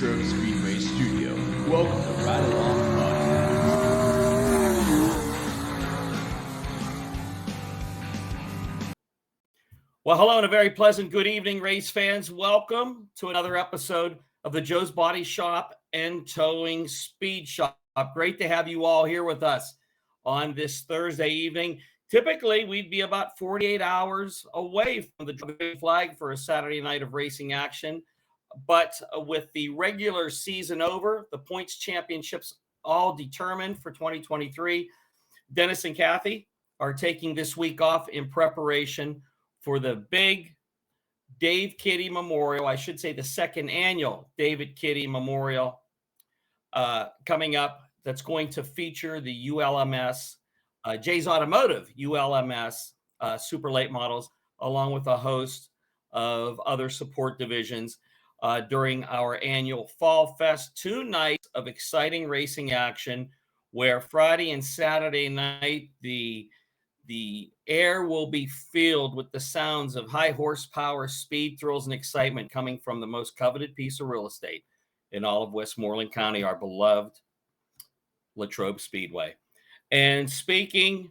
Latrobe Speedway Studio. Welcome to Ride Along Podcast. Well, hello and a very pleasant good evening, race fans. Welcome to another episode of the Joe's Body Shop and Towing Speed Shop. Great to have you all here with us on this Thursday evening. Typically, we'd be about 48 hours away from the flag for a Saturday night of racing action. But with the regular season over, the points championships all determined for 2023, Dennis and Kathy are taking this week off in preparation for the big Dave Kittey Memorial, I should say the second annual David Kittey Memorial coming up, that's going to feature the ULMS, Jay's Automotive ULMS super late models, along with a host of other support divisions during our annual Fall Fest. 2 nights of exciting racing action where Friday and Saturday night, the air will be filled with the sounds of high horsepower, speed, thrills, and excitement coming from the most coveted piece of real estate in all of Westmoreland County, our beloved Latrobe Speedway. And speaking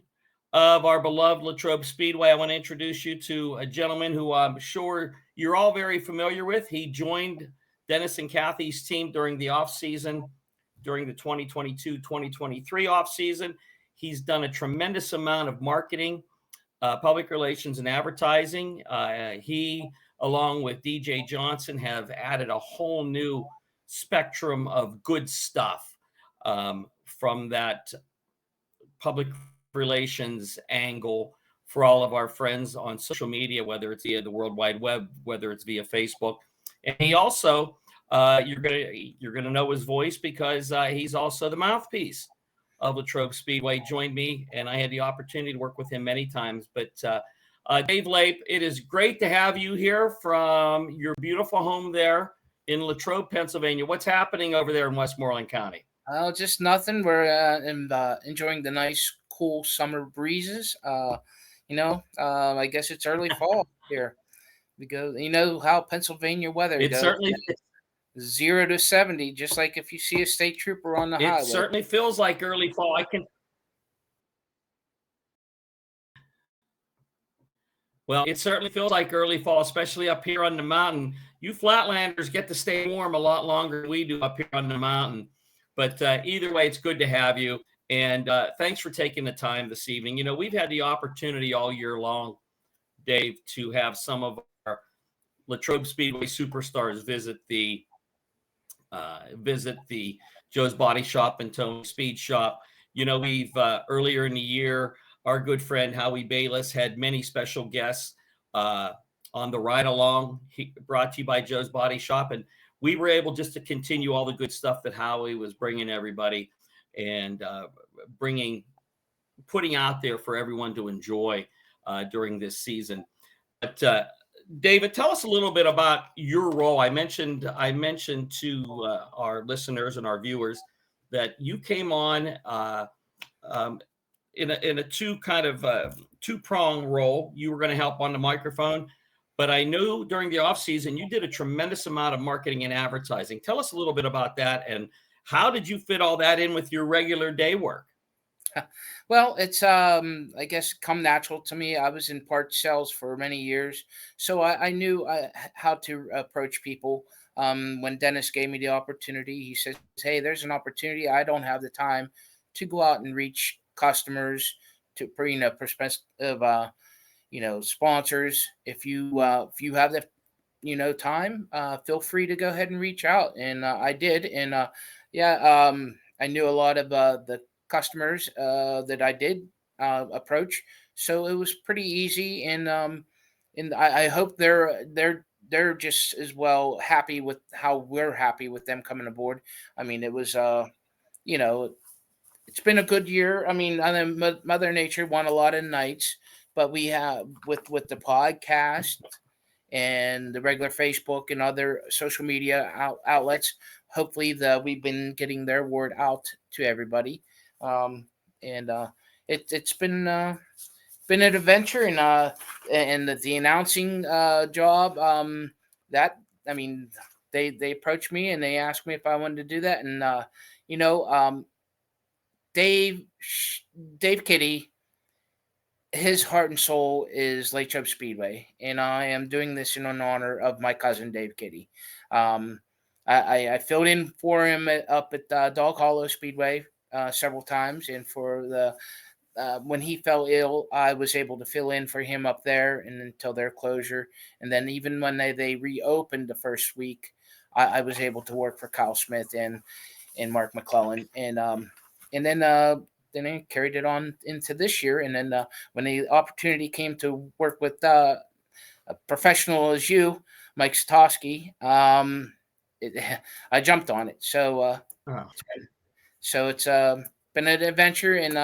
of our beloved Latrobe Speedway, I want to introduce you to a gentleman who I'm sure you're all very familiar with. He joined Dennis and Kathy's team during the off-season, during the 2022-2023 off-season. He's done a tremendous amount of marketing, public relations, and advertising. He, along with DJ Johnson, have added a whole new spectrum of good stuff from that public relations angle for all of our friends on social media, whether it's via the World Wide Web, whether it's via Facebook. And he also, you're gonna know his voice because he's also the mouthpiece of Latrobe Speedway. Joined me, and I had the opportunity to work with him many times. But Dave Lape, it is great to have you here from your beautiful home there in Latrobe, Pennsylvania. What's happening over there in Westmoreland County? Just nothing. We're enjoying the nice, cool summer breezes. I guess it's early fall here. Because you know how Pennsylvania weather It goes. certainly 0 to 70, just like if you see a state trooper on the highway. It certainly feels like early fall. Well, it certainly feels like early fall, especially up here on the mountain. You flatlanders get to stay warm a lot longer than we do up here on the mountain. But either way, it's good to have you. And thanks for taking the time this evening. You know, we've had the opportunity all year long, Dave, to have some of our Latrobe Speedway superstars visit the Joe's Body Shop and Towing Speed Shop. You know, we've earlier in the year, our good friend Howie Bayless had many special guests on the ride along, brought to you by Joe's Body Shop, and we were able just to continue all the good stuff that Howie was bringing everybody and putting out there for everyone to enjoy during this season. But David, tell us a little bit about your role. I mentioned to our listeners and our viewers that you came on in a two-prong role. You were going to help on the microphone, but I knew during the off season you did a tremendous amount of marketing and advertising. Tell us a little bit about that, and how did you fit all that in with your regular day work? Well, it's I guess come natural to me. I was in parts sales for many years, so I knew how to approach people. When Dennis gave me the opportunity, he says, "Hey, there's an opportunity. I don't have the time to go out and reach customers, to prospective sponsors. If you have the time, feel free to go ahead and reach out." And I did, and I knew a lot of the customers that I did approach, so it was pretty easy, and I hope they're just as well happy with how we're happy with them coming aboard. I mean, it was it's been a good year. I mean, Mother Nature won a lot of nights, but we have with the podcast and the regular Facebook and other social media outlets. Hopefully, we've been getting their word out to everybody. It's been an adventure, and the announcing job that, I mean, they approached me and they asked me if I wanted to do that. And you know, Dave Kittey, his heart and soul is Latrobe Speedway, and I am doing this in honor of my cousin Dave Kittey. I filled in for him up at Dog Hollow Speedway several times, and for the when he fell ill, I was able to fill in for him up there and until their closure. And then even when they reopened the first week, I was able to work for Kyle Smith and Mark McClellan, and then I carried it on into this year. And then when the opportunity came to work with a professional as you, Mike Satosky, I jumped on it. So it's been an adventure, and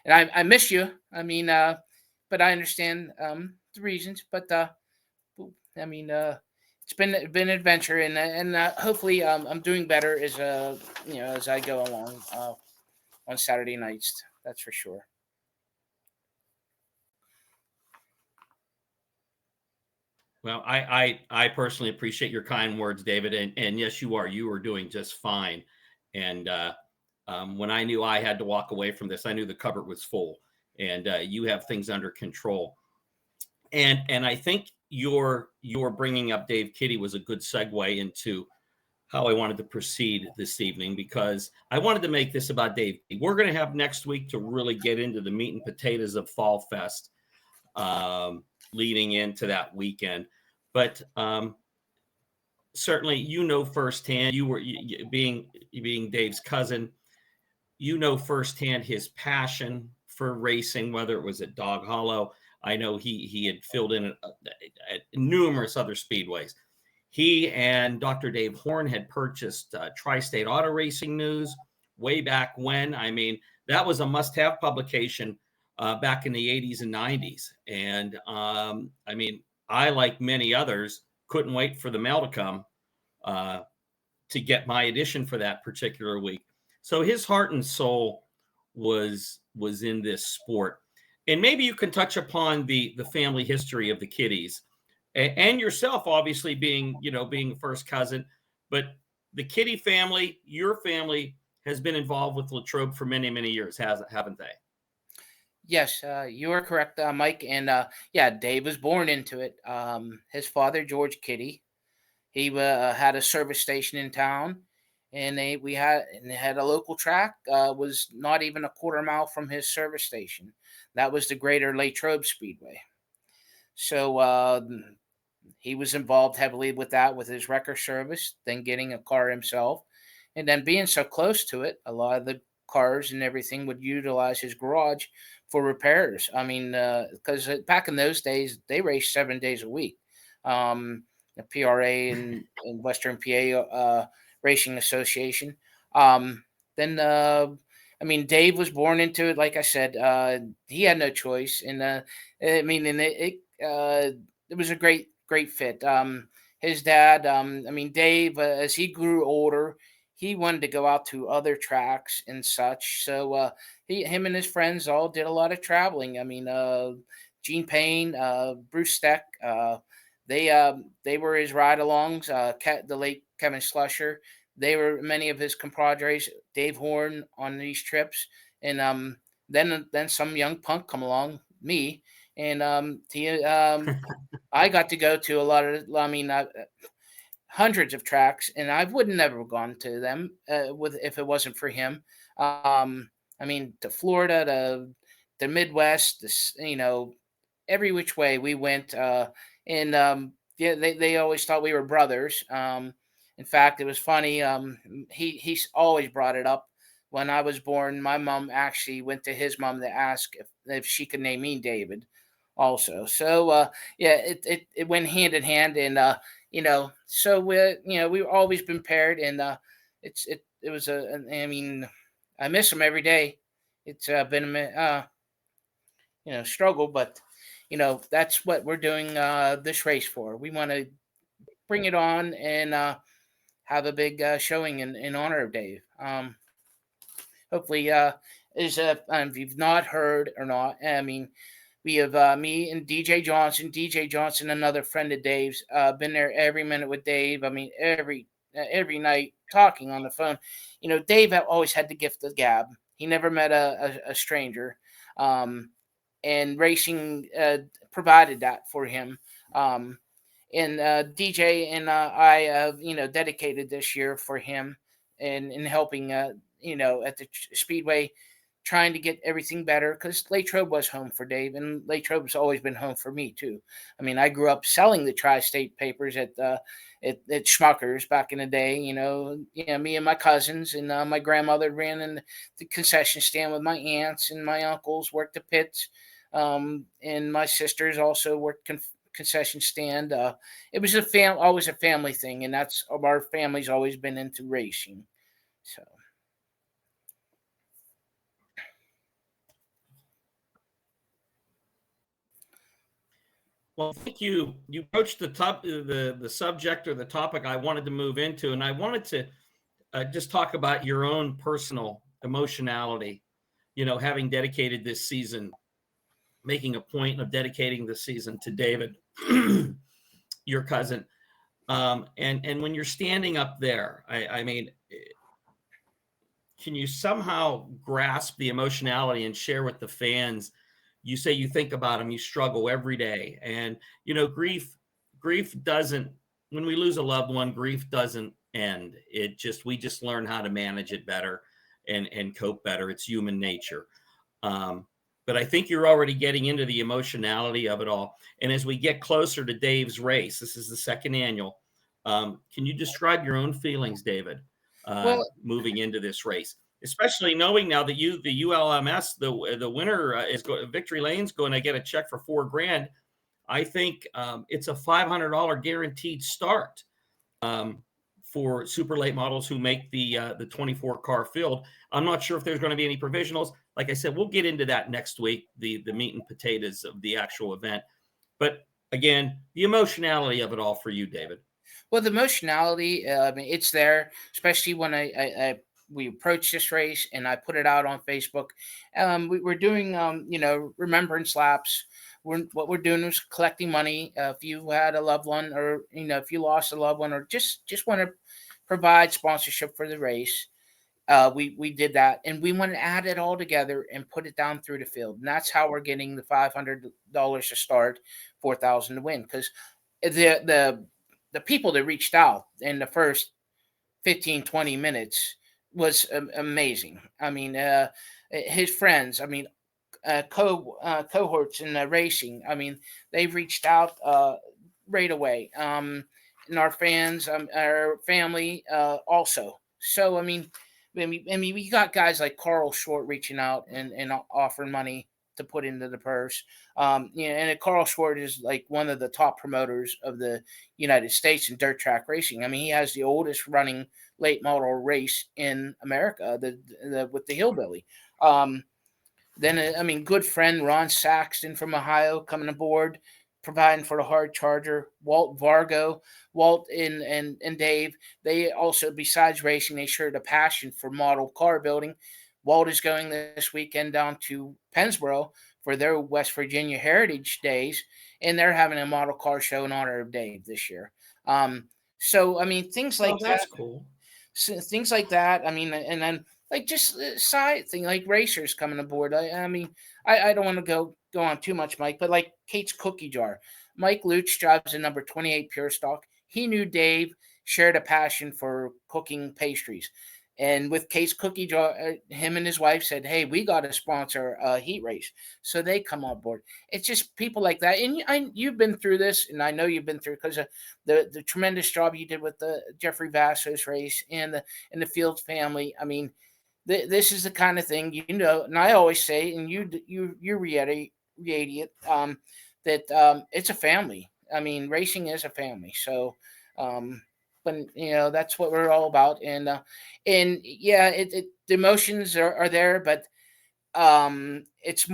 I miss you. I mean, but I understand the reasons. But I mean, it's been an adventure, and hopefully I'm doing better as as I go along on Saturday nights. That's for sure. Well, I personally appreciate your kind words, David, and yes, you are doing just fine. And when I knew I had to walk away from this, I knew the cupboard was full, and you have things under control. And I think your bringing up Dave Kittey was a good segue into how I wanted to proceed this evening, because I wanted to make this about Dave. We're going to have next week to really get into the meat and potatoes of Fall Fest, leading into that weekend. But certainly, firsthand, being Dave's cousin, firsthand his passion for racing, whether it was at Dog Hollow. I know he had filled in at numerous other speedways. He and Dr. Dave Horn had purchased Tri-State Auto Racing News way back when. I mean, that was a must-have publication back in the 80s and 90s. And I mean, I, like many others, couldn't wait for the mail to come to get my edition for that particular week. So his heart and soul was in this sport. And maybe you can touch upon the family history of the Kitteys, and yourself, obviously being first cousin. But the Kittey family, your family, has been involved with Latrobe for many, many years, haven't they? Yes, you are correct, Mike. And Dave was born into it. His father, George Kittey, he had a service station in town, and they had a local track. Was not even a quarter mile from his service station. That was the Greater Latrobe Speedway. So he was involved heavily with that, with his wrecker service, then getting a car himself, and then being so close to it, a lot of the cars and everything would utilize his garage for repairs. I mean, because back in those days, they raced 7 days a week. The PRA and Western PA Racing Association. Then, I mean, Dave was born into it. Like I said, he had no choice, and I mean, and it was a great fit. His dad, I mean, Dave, as he grew older, he wanted to go out to other tracks and such. So him and his friends all did a lot of traveling. I mean, Gene Payne, Bruce Steck, they were his ride-alongs. The late Kevin Slusher, they were many of his compadres. Dave Horn on these trips, and then some young punk come along, me, and I got to go to a lot of, I mean, hundreds of tracks, and I would never have gone to them if it wasn't for him. I mean, to Florida, to the Midwest, every which way we went. And they always thought we were brothers. In fact, it was funny. He always brought it up. When I was born, my mom actually went to his mom to ask if she could name me David also. So it went hand in hand, and so we've always been paired, and it was I mean, I miss him every day. It's been a struggle, but that's what we're doing this race for. We want to bring it on and have a big showing in honor of Dave. Hopefully, if you've not heard or not, I mean, we have me and DJ Johnson, another friend of Dave's, been there every minute with Dave. I mean, every every night talking on the phone. Dave always had the gift of gab. He never met a stranger, and racing provided that for him. And DJ and I, dedicated this year for him and in helping, at the Speedway, trying to get everything better, because Latrobe was home for Dave, and Latrobe's always been home for me too. I mean, I grew up selling the tri-state papers at Schmucker's back in the day. Me and my cousins, and my grandmother ran in the concession stand with my aunts, and my uncles worked the pits, and my sisters also worked concession stand. It was always a family thing, and that's our family's always been into racing. So. Well, thank you. You broached the subject or the topic I wanted to move into, and I wanted to just talk about your own personal emotionality. Having dedicated this season, making a point of dedicating the season to David, your cousin, and when you're standing up there, I mean, can you somehow grasp the emotionality and share with the fans? You say you think about them, you struggle every day. And, grief doesn't, when we lose a loved one, grief doesn't end. We just learn how to manage it better and cope better. It's human nature. But I think you're already getting into the emotionality of it all. And as we get closer to Dave's race, this is the second annual. Can you describe your own feelings, David, moving into this race? Especially knowing now that the ULMS, the winner Victory Lane's going to get a check for $4,000. I think it's a $500 guaranteed start for super late models who make the 24 car field. I'm not sure if there's going to be any provisionals. Like I said, we'll get into that next week, the meat and potatoes of the actual event. But again, the emotionality of it all for you, David. Well, the emotionality, it's there, especially when we approached this race and I put it out on Facebook. We're doing, remembrance laps. What we're doing is collecting money. If you had a loved one, or, if you lost a loved one, or just want to provide sponsorship for the race, we did that, and we want to add it all together and put it down through the field. And that's how we're getting the $500 to start, $4,000 to win. Because the people that reached out in the first 15, 20 minutes was amazing. I mean, his friends, cohorts in the racing, they've reached out right away. And our fans, our family also. So, we got guys like Carl Short reaching out and offering money to put into the purse. And Carl Short is like one of the top promoters of the United States in dirt track racing. He has the oldest running late model race in America, with the Hillbilly. Then, good friend Ron Saxton from Ohio coming aboard, providing for the hard charger. Walt Vargo, Walt and Dave, they also, besides racing, they shared a passion for model car building. Walt is going this weekend down to Pennsboro for their West Virginia Heritage Days, and they're having a model car show in honor of Dave this year. Things like that's that. Cool. So, things like that. And then like just a side thing, like racers coming aboard. I don't want to go on too much, Mike, but like Kate's Cookie Jar. Mike Luch drives a number 28 Pure Stock. He knew Dave shared a passion for cooking pastries. And with Kate's Cookie Jar, him and his wife said, "Hey, we got to sponsor a heat race." So they come on board. It's just people like that. And you've been through this, and I know you've been through, because of the tremendous job you did with the Jeffrey Vassos race and the Fields family. This is the kind of thing, and I always say, and you reiterate it, that it's a family. Racing is a family. So, but that's what we're all about. And yeah, the emotions are there, but it's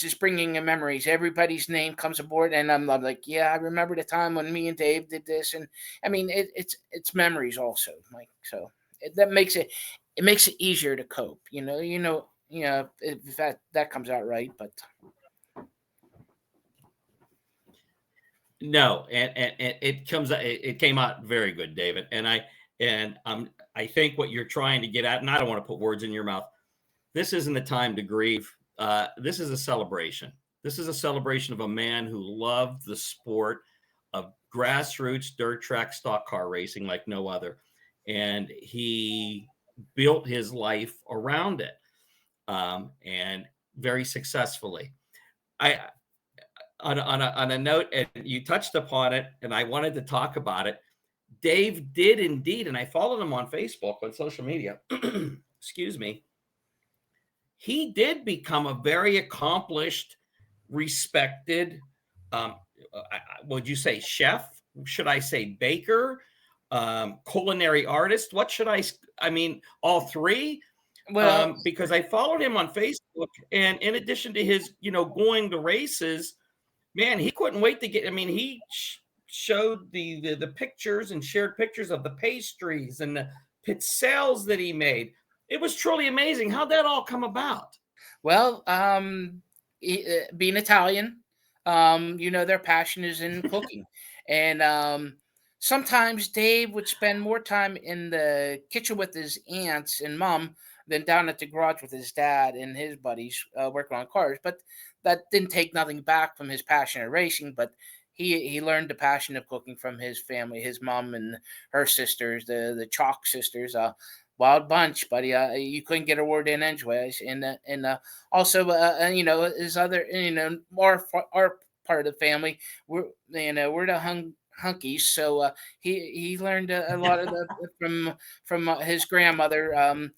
just bringing in memories. Everybody's name comes aboard, and I'm like, yeah, I remember the time when me and Dave did this. And it's memories also, Mike. So that makes it easier to cope. If that comes out right, but. No, and it came out very good, David. And And I think what you're trying to get at, and I don't want to put words in your mouth, this isn't the time to grieve. This is a celebration. This is a celebration of a man who loved the sport of grassroots dirt track stock car racing like no other. And he built his life around it, and very successfully. I on a note, and you touched upon it, and I wanted to talk about it. Dave did indeed, and I followed him on Facebook, on social media. Excuse me. He did become a very accomplished, respected, would you say chef? Should I say baker? Culinary artist? What should I mean, all three? Well, Because I followed him on Facebook, and in addition to his, going to races, man, he couldn't wait to get. I mean, he showed the pictures and shared pictures of the pastries and the pizzelles that he made. It was truly amazing. How'd that all come about? well, being Italian, their passion is in cooking, and sometimes Dave would spend more time in the kitchen with his aunts and mom than down at the garage with his dad and his buddies working on cars. But that didn't take nothing back from his passion of racing. But he learned the passion of cooking from his family, his mom and her sisters, the Chalk sisters. Wild bunch, but you couldn't get a word in edgeways. And also, his other, our part of the family, we're the hunkies. So he learned a lot of from his grandmother.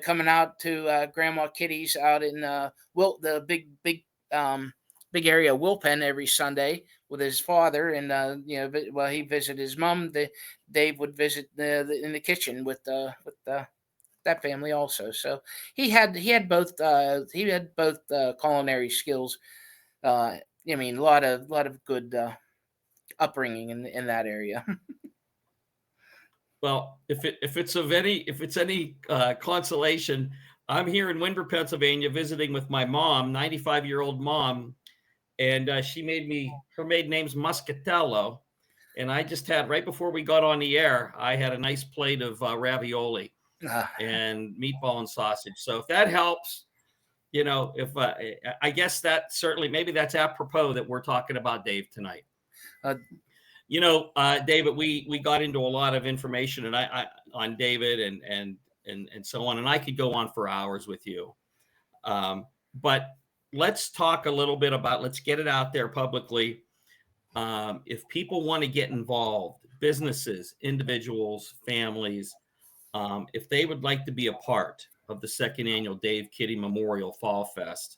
Coming out to Grandma Kitty's out in the big area Wilpen every Sunday with his father, and while he visited his mom, Dave would visit in the kitchen with that family also. So he had both culinary skills. A lot of good upbringing in that area. Well, if it's any consolation, I'm here in Windber, Pennsylvania, visiting with my mom, 95-year-old mom, and she made me, her maiden name's Muscatello, and I just had, right before we got on the air, I had a nice plate of ravioli and meatball and sausage. So if that helps, if I guess that certainly, maybe that's apropos that we're talking about Dave tonight. David, we got into a lot of information and I on David and so on, and I could go on for hours with you. But let's talk a little bit about, let's get it out there publicly. If people want to get involved, businesses, individuals, families, if they would like to be a part of the second annual Dave Kittey Memorial Fall Fest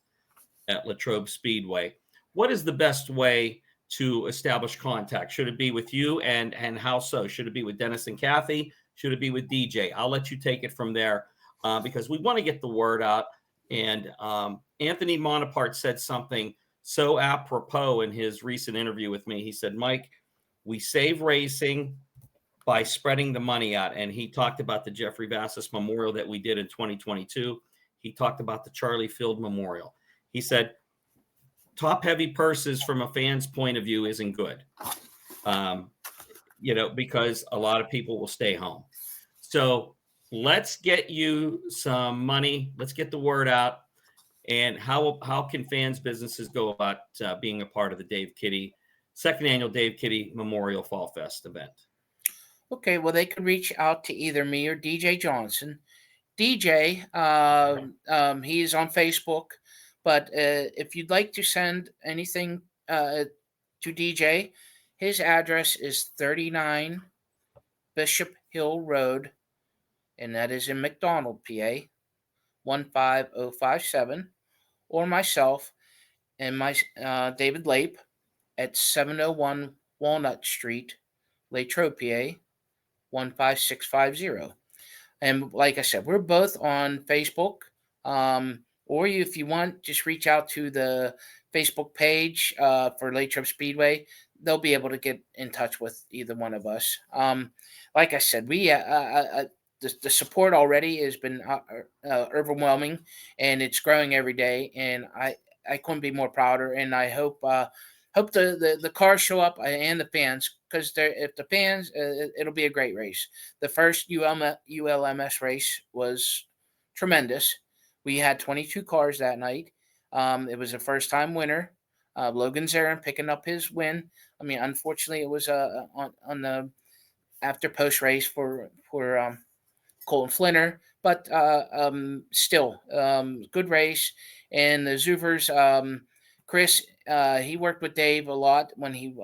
at Latrobe Speedway, what is the best way to establish contact? Should it be with you, and how so? Should it be with Dennis and Kathy? Should it be with DJ? I'll let you take it from there because we want to get the word out. And Anthony Monapart said something so apropos in his recent interview with me. He said, Mike, we save racing by spreading the money out. And he talked about the Jeffrey Vassis Memorial that we did in 2022. He talked about the Charlie Field Memorial. He said, top heavy purses from a fan's point of view isn't good, because a lot of people will stay home. So let's get you some money. Let's get the word out. And how can fans, businesses go about being a part of the second annual Dave Kittey Memorial Fall Fest event? Okay, well, they could reach out to either me or DJ Johnson. DJ, he's on Facebook. But if you'd like to send anything to DJ, his address is 39 Bishop Hill Road, and that is in McDonald, PA, 15057, or myself and my David Lape at 701 Walnut Street, Latrobe, PA, 15650. And like I said, we're both on Facebook. Or if you want, just reach out to the Facebook page for Latrobe Speedway. They'll be able to get in touch with either one of us. Like I said, we the support already has been overwhelming, and it's growing every day. And I couldn't be more prouder. And I hope hope the cars show up and the fans, because if the fans, it'll be a great race. The first ULMS race was tremendous. We had 22 cars that night. It was a first-time winner, Logan Zarin, picking up his win. I mean, unfortunately, it was on the after post race for Colton Flinner, but still good race. And the Zoovers, Chris, he worked with Dave a lot when he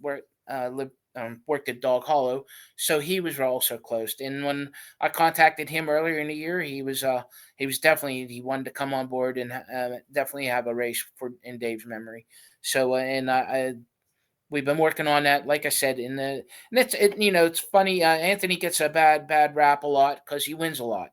worked at Dog Hollow, so he was also close. And when I contacted him earlier in the year, he definitely, he wanted to come on board and definitely have a race in Dave's memory. So we've been working on that, like I said. It's funny. Anthony gets a bad rap a lot because he wins a lot,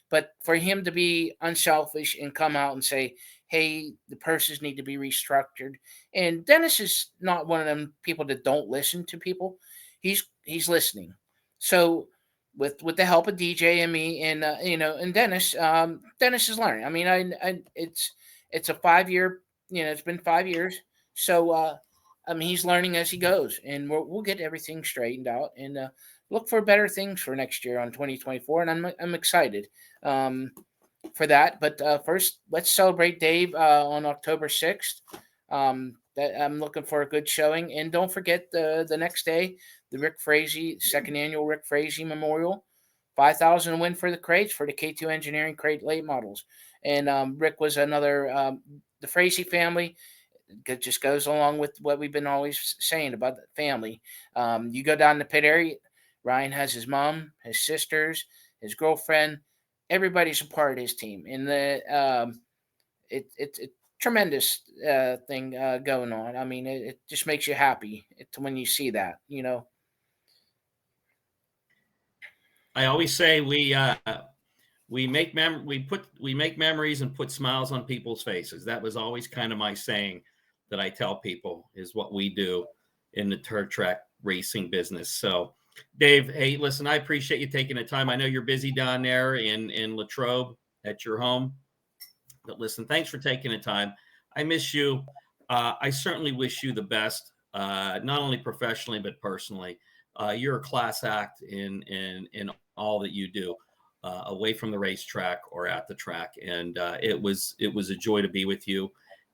but for him to be unselfish and come out and say, "Hey, the purses need to be restructured," and Dennis is not one of them people that don't listen to people. He's listening. So with the help of DJ and me and and Dennis, Dennis is learning. I mean, it's a 5-year. It's been 5 years. So. He's learning as he goes, and we'll get everything straightened out and look for better things for next year on 2024. And I'm excited for that. But first, let's celebrate Dave on October 6th. That I'm looking for a good showing, and don't forget the next day, the Rick Frazee second annual Rick Frazee Memorial, 5,000 win for the crates for the K2 Engineering crate late models, and Rick was another the Frazee family. It just goes along with what we've been always saying about the family. You go down the pit area, Ryan has his mom, his sisters, his girlfriend. Everybody's a part of his team, and it's a tremendous thing going on. I mean, it just makes you happy when you see that. I always say we make memories and put smiles on people's faces. That was always kind of my saying that I tell people, is what we do in the turf track racing business. So Dave, hey, listen, I appreciate you taking the time. I know you're busy down there in Latrobe at your home, but listen, thanks for taking the time. I miss you. I certainly wish you the best, not only professionally, but personally. You're a class act in all that you do, away from the racetrack or at the track. And it was a joy to be with you.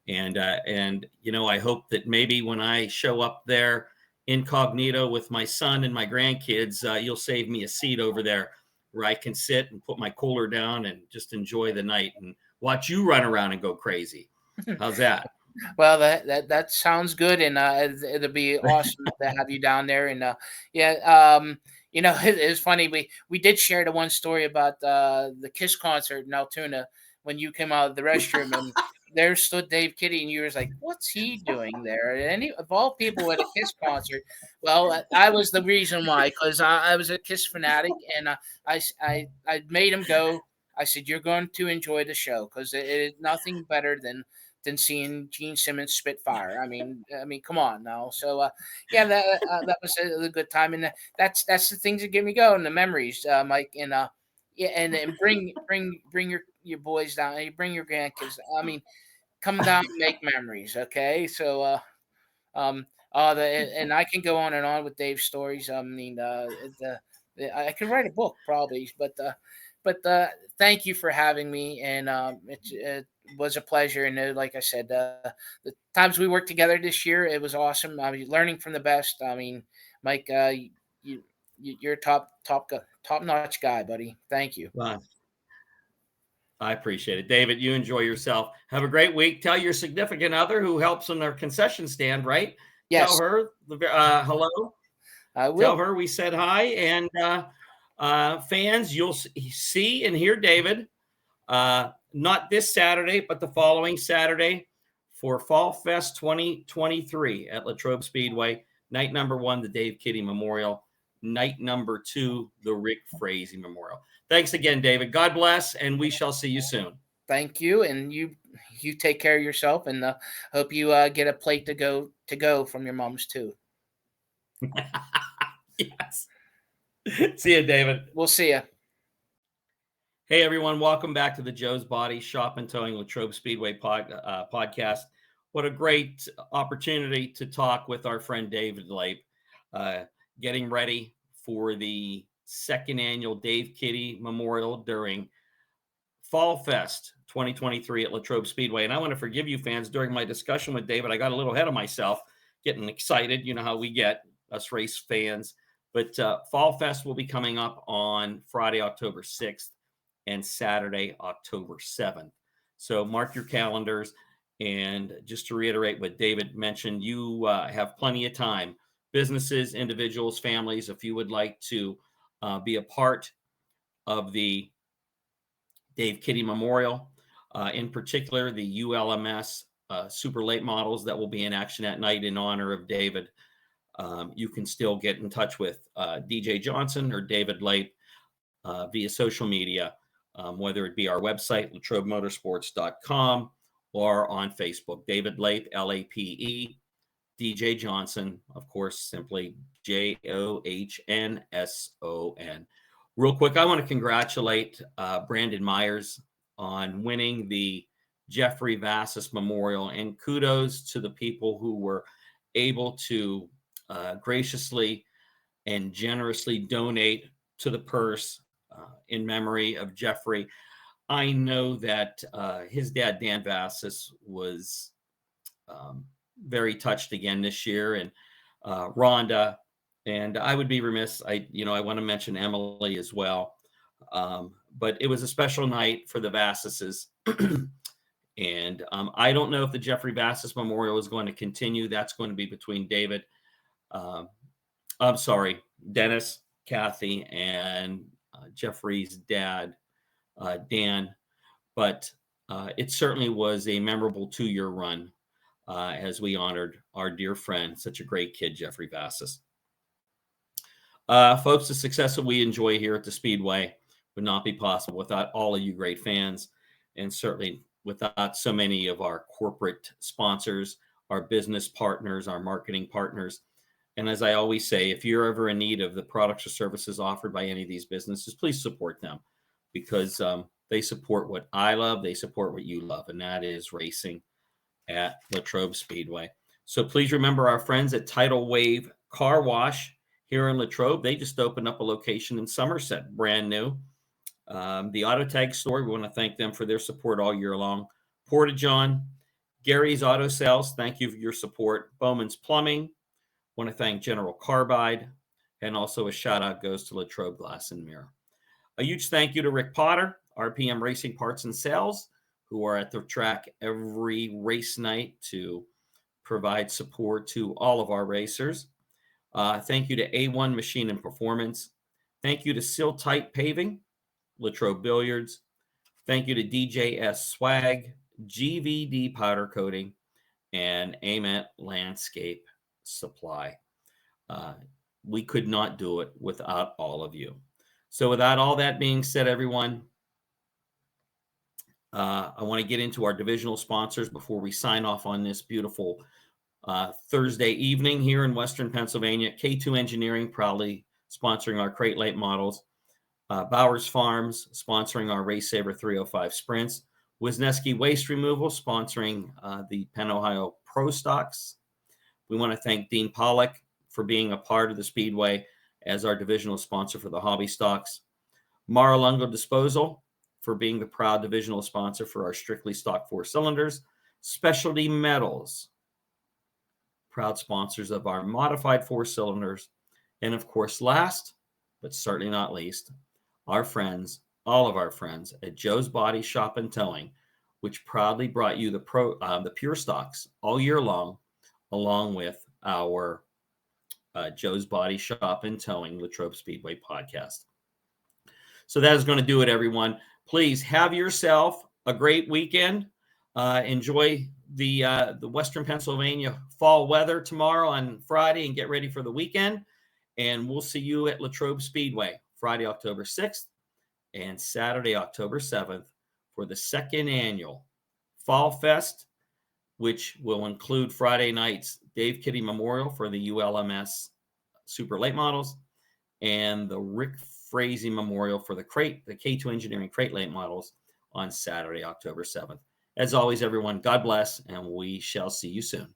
And I hope that maybe when I show up there incognito with my son and my grandkids, you'll save me a seat over there where I can sit and put my cooler down and just enjoy the night and watch you run around and go crazy. How's that? Well, that sounds good, and it'll be awesome to have you down there. And it's funny. We did share the one story about the Kiss concert in Altoona when you came out of the restroom, and there stood Dave Kittey, and you were like, "What's he doing there?" And of all people at a Kiss concert, well, I was the reason why, because I was a Kiss fanatic, and I made him go. I said, "You're going to enjoy the show, because it is nothing better than seeing Gene Simmons spit fire." I mean, come on now. So that was a good time, and that's the things that get me going, the memories, Mike, and and bring your boys down, you bring your grandkids. I mean, come down and make memories, okay? So and I can go on and on with Dave's stories. I mean, I could write a book probably, but thank you for having me, and it was a pleasure. And like I said, the times we worked together this year, it was awesome. I mean, learning from the best. I mean, Mike, you're a top notch guy, buddy. Thank you. Wow. I appreciate it. David, you enjoy yourself. Have a great week. Tell your significant other who helps in their concession stand, right? Yes. Tell her hello. I will. Tell her we said hi. And fans, you'll see and hear David not this Saturday, but the following Saturday for Fall Fest 2023 at Latrobe Speedway. Night number 1, the Dave Kittey Memorial. Night number 2, the Rick Frazee Memorial. Thanks again, David. God bless, and we shall see you soon. Thank you, and you take care of yourself, and hope you get a plate to go from your mom's too. Yes. See you, David. We'll see you. Hey, everyone. Welcome back to the Joe's Body Shop and Towing Latrobe Speedway podcast. what a great opportunity to talk with our friend David Lape, getting ready for the second annual Dave Kittey Memorial during Fall Fest 2023 at Latrobe Speedway. And I want to forgive you fans, during my discussion with David, I got a little ahead of myself, getting excited. You know how we get, us race fans. But Fall Fest will be coming up on Friday, October 6th and Saturday, October 7th. So mark your calendars. And just to reiterate what David mentioned, you have plenty of time. Businesses, individuals, families, if you would like to be a part of the Dave Kittey Memorial, in particular, the ULMS super late models that will be in action at night in honor of David. You can still get in touch with DJ Johnson or David Lape via social media, whether it be our website, latrobemotorsports.com, or on Facebook, David Lape, Lape, DJ Johnson, of course, simply Johnsson. Real quick, I want to congratulate Brandon Myers on winning the Jeffrey Vassis Memorial, and kudos to the people who were able to graciously and generously donate to the purse in memory of Jeffrey. I know that his dad, Dan Vassis, was very touched again this year, and Rhonda, and I would be remiss. I want to mention Emily as well. But it was a special night for the Vassises. And I don't know if the Jeffrey Vassis Memorial is going to continue. That's going to be between Dennis, Kathy, and Jeffrey's dad, Dan. But it certainly was a memorable 2-year run as we honored our dear friend, such a great kid, Jeffrey Vassis. Folks, the success that we enjoy here at the Speedway would not be possible without all of you great fans, and certainly without so many of our corporate sponsors, our business partners, our marketing partners. And as I always say, if you're ever in need of the products or services offered by any of these businesses, please support them, because they support what I love, they support what you love, and that is racing at Latrobe Speedway. So please remember our friends at Tidal Wave Car Wash here in Latrobe. They just opened up a location in Somerset, brand new. The Auto Tag store, we want to thank them for their support all year long. Porta-John, Garry's Auto Sales, thank you for your support. Bowman's Plumbing, want to thank General Carbide, and also a shout out goes to Latrobe Glass and Mirror. A huge thank you to Rick Potter, RPM Racing Parts and Sales, who are at the track every race night to provide support to all of our racers. Thank you to A1 Machine and Performance. Thank you to Tite Paving, Latrobe Billiards. Thank you to DJS Swag, GVD Powder Coating, and Ament Landscape Supply. We could not do it without all of you. So without all that being said, everyone, I want to get into our divisional sponsors before we sign off on this beautiful Thursday evening here in Western Pennsylvania. K2 Engineering, proudly sponsoring our crate late models. Bowers Farms, sponsoring our Race Saver 305 Sprints. Wisneski Waste Removal, sponsoring the Penn Ohio Pro Stocks. We want to thank Dean Pollock for being a part of the Speedway as our divisional sponsor for the Hobby Stocks. Marilungo Disposal for being the proud divisional sponsor for our strictly stock 4 cylinders. Specialty Metals, proud sponsors of our modified 4 cylinders. And of course, last but certainly not least, our friends, all of our friends at Joe's Body Shop and Towing, which proudly brought you the pure stocks all year long, along with our Joe's Body Shop and Towing Latrobe Speedway podcast. So that is going to do it, everyone. Please have yourself a great weekend. Enjoy the Western Pennsylvania fall weather tomorrow on Friday, and get ready for the weekend. And we'll see you at Latrobe Speedway Friday, October 6th and Saturday, October 7th for the second annual Fall Fest, which will include Friday night's Dave Kittey Memorial for the ULMS Super Late Models and the Rick Frazee Memorial for the K2 Engineering Crate Late Models on Saturday, October 7th. As always, everyone, God bless, and we shall see you soon.